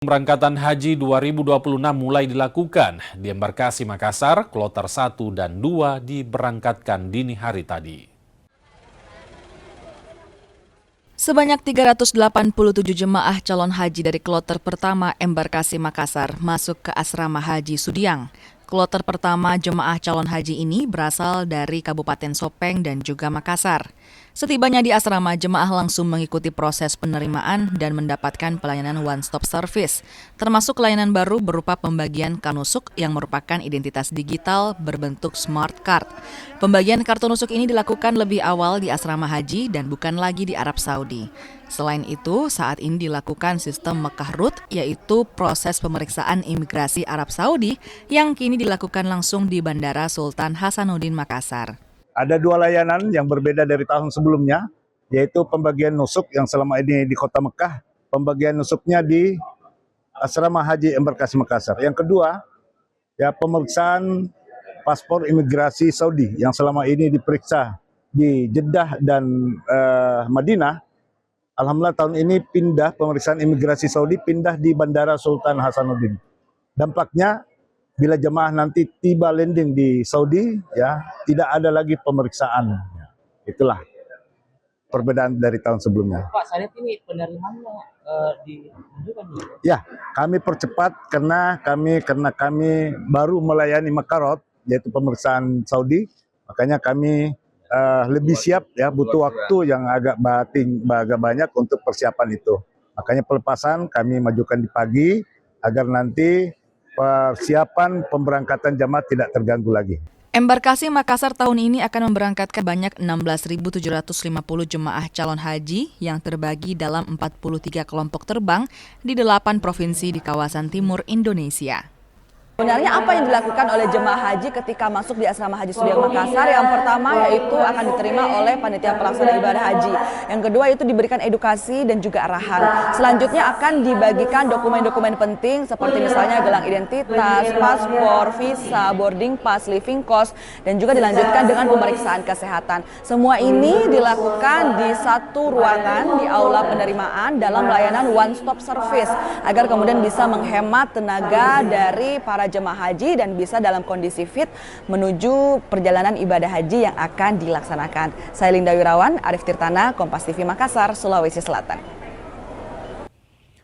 Pemberangkatan Haji 2026 mulai dilakukan di embarkasi Makassar, kloter 1 dan 2 diberangkatkan dini hari tadi. Sebanyak 387 jemaah calon haji dari kloter pertama embarkasi Makassar masuk ke asrama Haji Sudiang. Kloter pertama jemaah calon haji ini berasal dari Kabupaten Sopeng dan juga Makassar. Setibanya di asrama, jemaah langsung mengikuti proses penerimaan dan mendapatkan pelayanan one-stop service, termasuk layanan baru berupa pembagian kartu yang merupakan identitas digital berbentuk smart card. Pembagian kartu nusuk ini dilakukan lebih awal di asrama haji dan bukan lagi di Arab Saudi. Selain itu, saat ini dilakukan sistem Mekah Route, yaitu proses pemeriksaan imigrasi Arab Saudi yang kini dilakukan langsung di Bandara Sultan Hasanuddin Makassar. Ada dua layanan yang berbeda dari tahun sebelumnya, yaitu pembagian nusuk yang selama ini di Kota Mekah, pembagian nusuknya di Asrama Haji Embarkasi Makassar. Yang kedua, ya pemeriksaan paspor imigrasi Saudi yang selama ini diperiksa di Jeddah dan Madinah. Alhamdulillah tahun ini pemeriksaan imigrasi Saudi pindah di Bandara Sultan Hasanuddin. Dampaknya bila jemaah nanti tiba landing di Saudi, ya tidak ada lagi pemeriksaan. Itulah perbedaan dari tahun sebelumnya. Pak, saya lihat ini penerimaannya ditunjukkan. Ya, kami percepat karena kami baru melayani Makarot, yaitu pemeriksaan Saudi. Makanya kami lebih siap, ya butuh waktu yang agak banyak untuk persiapan itu. Makanya pelepasan kami majukan di pagi agar nanti persiapan pemberangkatan jamaah tidak terganggu lagi. Embarkasi Makassar tahun ini akan memberangkatkan banyak 16.750 jemaah calon haji yang terbagi dalam 43 kelompok terbang di 8 provinsi di kawasan timur Indonesia. Sebenarnya apa yang dilakukan oleh jemaah haji ketika masuk di asrama Haji Sudiang Makassar? Yang pertama yaitu akan diterima oleh panitia pelaksana ibadah haji. Yang kedua itu diberikan edukasi dan juga arahan. Selanjutnya akan dibagikan dokumen-dokumen penting seperti misalnya gelang identitas, paspor, visa, boarding pass, living cost, dan juga dilanjutkan dengan pemeriksaan kesehatan. Semua ini dilakukan di satu ruangan di aula penerimaan dalam layanan one-stop service agar kemudian bisa menghemat tenaga dari para jemaah haji dan bisa dalam kondisi fit menuju perjalanan ibadah haji yang akan dilaksanakan. Saya Linda Wirawan, Arif Tirtana, Kompas TV Makassar, Sulawesi Selatan.